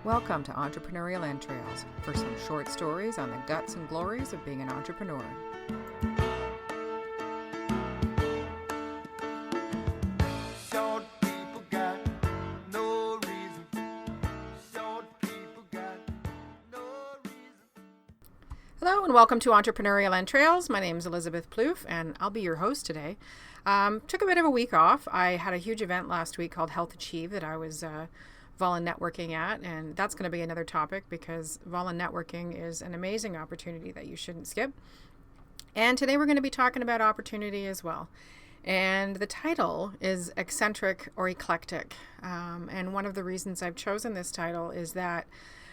Welcome to Entrepreneurial Entrails for some short stories on the guts and glories of being an entrepreneur. Hello and welcome to Entrepreneurial Entrails. My name is Elizabeth Plouffe and I'll be your host today. Took a bit of a week off. I had a huge event last week called Health Achieve that I was vol networking at, and that's going to be another topic because vol networking is an amazing opportunity that you shouldn't skip. And today we're going to be talking about opportunity as well. And the title is Eccentric or Eclectic. And one of the reasons I've chosen this title is that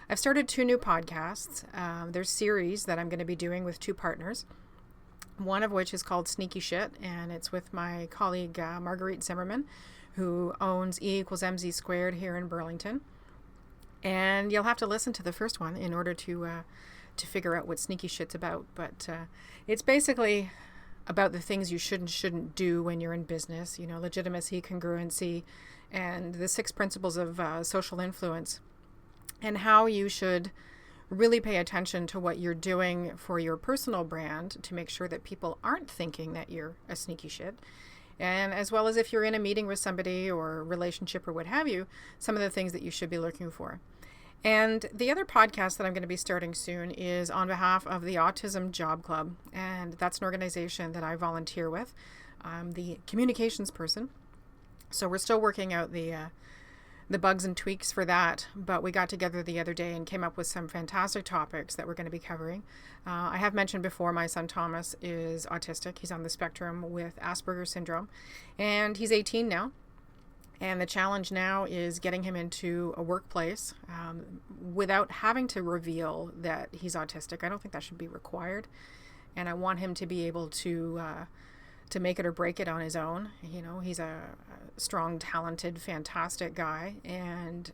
I've started 2 new podcasts. There's series that I'm going to be doing with 2 partners. One of which is called Sneaky Shit, and it's with my colleague Marguerite Zimmerman, who owns E=mz² here in Burlington. And you'll have to listen to the first one in order to figure out what Sneaky Shit's about. But it's basically about the things you shouldn't do when you're in business, you know, legitimacy, congruency, and the 6 principles of social influence, and how you should really pay attention to what you're doing for your personal brand to make sure that people aren't thinking that you're a sneaky shit. And as well as if you're in a meeting with somebody or a relationship or what have you, some of the things that you should be looking for. And the other podcast that I'm going to be starting soon is on behalf of the Autism Job Club. And that's an organization that I volunteer with. I'm the communications person. So we're still working out the bugs and tweaks for that, but we got together the other day and came up with some fantastic topics that we're going to be covering. I have mentioned before, my son Thomas is autistic. He's on the spectrum with Asperger's syndrome, and he's 18 now. And the challenge now is getting him into a workplace without having to reveal that he's autistic. I don't think that should be required. And I want him to be able to make it or break it on his own. You know, he's a strong, talented, fantastic guy, and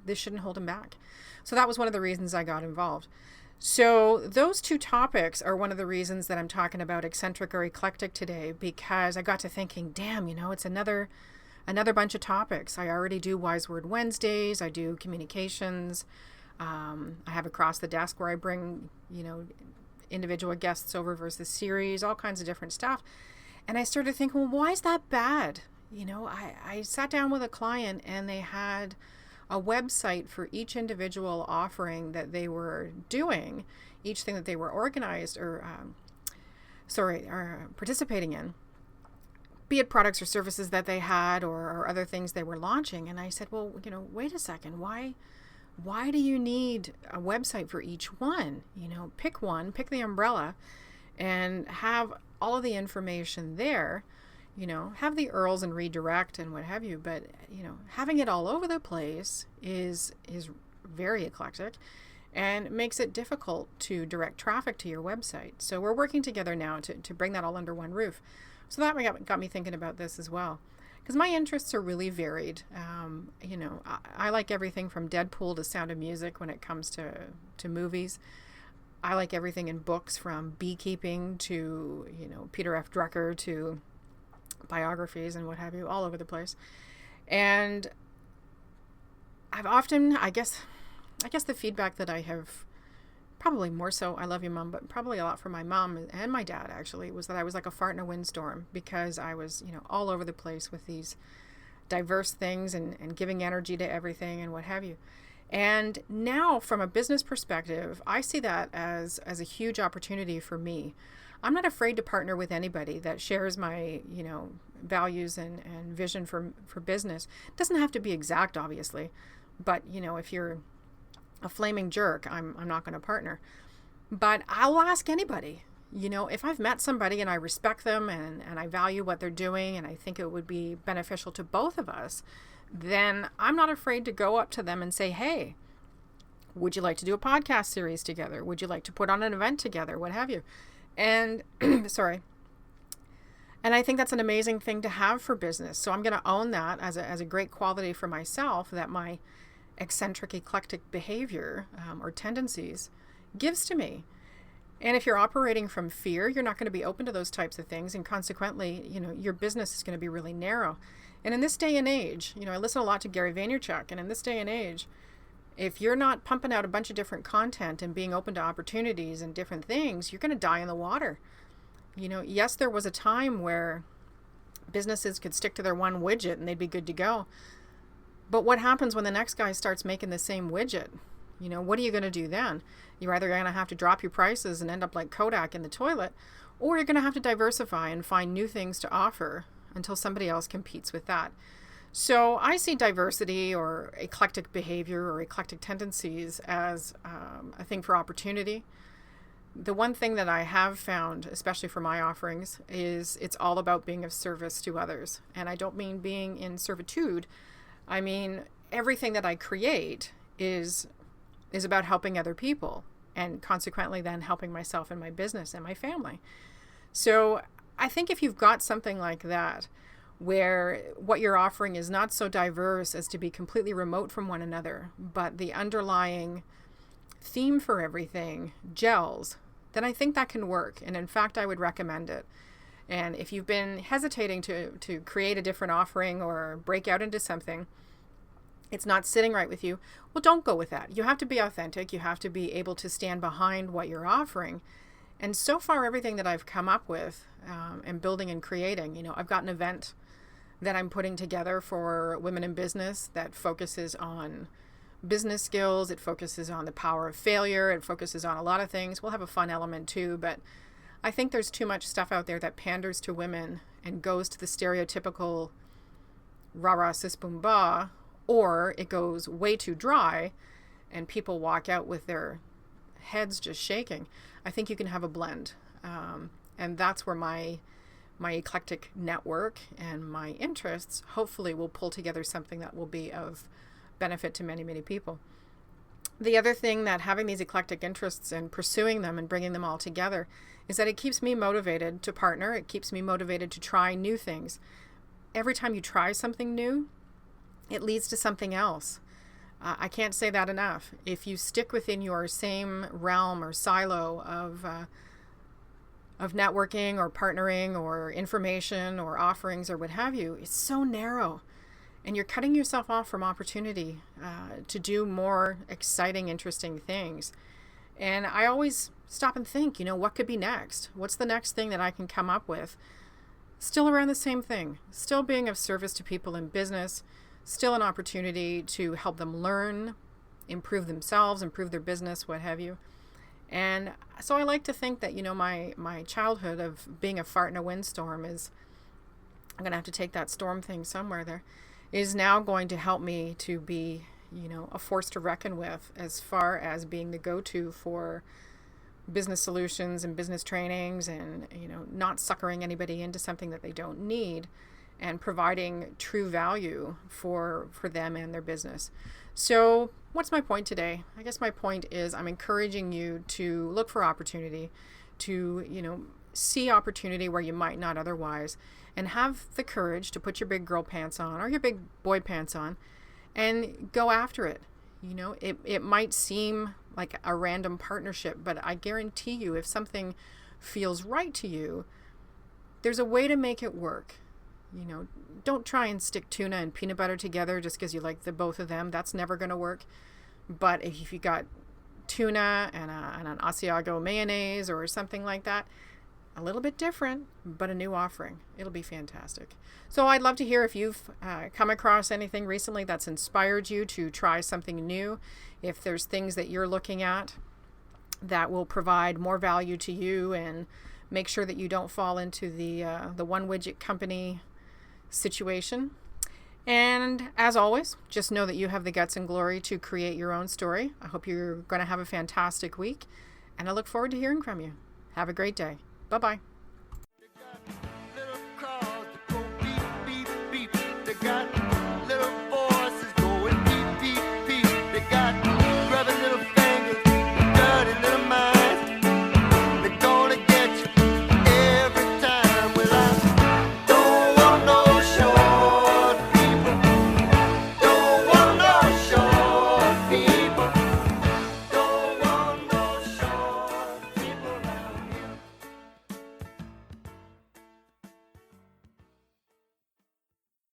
this shouldn't hold him back. So that was one of the reasons I got involved. So those 2 topics are one of the reasons that I'm talking about eccentric or eclectic today, because I got to thinking, damn, you know, it's another bunch of topics. I already do Wise Word Wednesdays. I do communications. I have Across the Desk where I bring, you know, individual guests over versus series, all kinds of different stuff. And I started thinking, well, why is that bad? You know, I sat down with a client and they had a website for each individual offering that they were doing, each thing that they were organized or participating in, be it products or services that they had or other things they were launching. And I said, well, you know, wait a second, why do you need a website for each one? You know, pick one, pick the umbrella, and have all of the information there. You know, have the URLs and redirect and what have you, but, you know, having it all over the place is very eclectic and makes it difficult to direct traffic to your website. So we're working together now to bring that all under one roof. So that got me thinking about this as well, because my interests are really varied. You know, I like everything from Deadpool to Sound of Music when it comes to movies. I like everything in books, from beekeeping to, you know, Peter F. Drucker to biographies and what have you, all over the place. And I've often, I guess the feedback that I have, probably more so, I love you, Mom, but probably a lot from my mom and my dad actually, was that I was like a fart in a windstorm, because I was, you know, all over the place with these diverse things and giving energy to everything and what have you. And now from a business perspective, I see that as a huge opportunity for me. I'm not afraid to partner with anybody that shares my, you know, values and vision for business. It doesn't have to be exact, obviously, but, you know, if you're a flaming jerk, I'm not going to partner. But I'll ask anybody. You know, if I've met somebody and I respect them and I value what they're doing and I think it would be beneficial to both of us, then I'm not afraid to go up to them and say, hey, would you like to do a podcast series together? Would you like to put on an event together? What have you? And sorry. And I think that's an amazing thing to have for business. So I'm going to own that as a great quality for myself, that my eccentric, eclectic behavior or tendencies gives to me. And if you're operating from fear, you're not going to be open to those types of things. And consequently, you know, your business is going to be really narrow. And in this day and age, you know, I listen a lot to Gary Vaynerchuk, and in this day and age, If you're not pumping out a bunch of different content and being open to opportunities and different things, you're going to die in the water. Yes, there was a time where businesses could stick to their one widget and they'd be good to go. But what happens when the next guy starts making the same widget? What are you going to do then? You're either going to have to drop your prices and end up like Kodak in the toilet, or you're going to have to diversify and find new things to offer until somebody else competes with that. So I see diversity or eclectic behavior or eclectic tendencies as a thing for opportunity. The one thing that I have found, especially for my offerings, is it's all about being of service to others. And I don't mean being in servitude. I mean, everything that I create is about helping other people, and consequently then helping myself and my business and my family. So I think if you've got something like that, where what you're offering is not so diverse as to be completely remote from one another, but the underlying theme for everything gels, then I think that can work. And in fact, I would recommend it. And if you've been hesitating to create a different offering or break out into something, it's not sitting right with you, well, don't go with that. You have to be authentic. You have to be able to stand behind what you're offering. And so far, everything that I've come up with and building and creating, I've got an event that I'm putting together for women in business that focuses on business skills. It focuses on the power of failure. It focuses on a lot of things. We'll have a fun element too, but I think there's too much stuff out there that panders to women and goes to the stereotypical rah-rah sis boom bah, or it goes way too dry and people walk out with their heads just shaking. I think you can have a blend. And that's where my eclectic network and my interests hopefully will pull together something that will be of benefit to many, many people. The other thing that having these eclectic interests and pursuing them and bringing them all together is that it keeps me motivated to partner. It keeps me motivated to try new things. Every time you try something new, it leads to something else. I can't say that enough. If you stick within your same realm or silo of networking or partnering or information or offerings or what have you, it's so narrow. And you're cutting yourself off from opportunity to do more exciting, interesting things. And I always stop and think, what could be next? What's the next thing that I can come up with? Still around the same thing. Still being of service to people in business. Still an opportunity to help them learn, improve themselves, improve their business, what have you. And so I like to think that, my childhood of being a fart in a windstorm is, I'm going to have to take that storm thing somewhere there, is now going to help me to be, a force to reckon with as far as being the go-to for business solutions and business trainings and, not suckering anybody into something that they don't need and providing true value for them and their business. So what's my point today? I guess my point is I'm encouraging you to look for opportunity, to, see opportunity where you might not otherwise, and have the courage to put your big girl pants on or your big boy pants on and go after it. It might seem like a random partnership, but I guarantee you if something feels right to you, there's a way to make it work. Don't try and stick tuna and peanut butter together just because you like the both of them. That's never going to work. But if you got tuna and an Asiago mayonnaise or something like that, a little bit different, but a new offering, it'll be fantastic. So I'd love to hear if you've come across anything recently that's inspired you to try something new. If there's things that you're looking at that will provide more value to you and make sure that you don't fall into the one widget company situation. And as always, just know that you have the guts and glory to create your own story. I hope you're going to have a fantastic week, and I look forward to hearing from you. Have a great day. Bye-bye.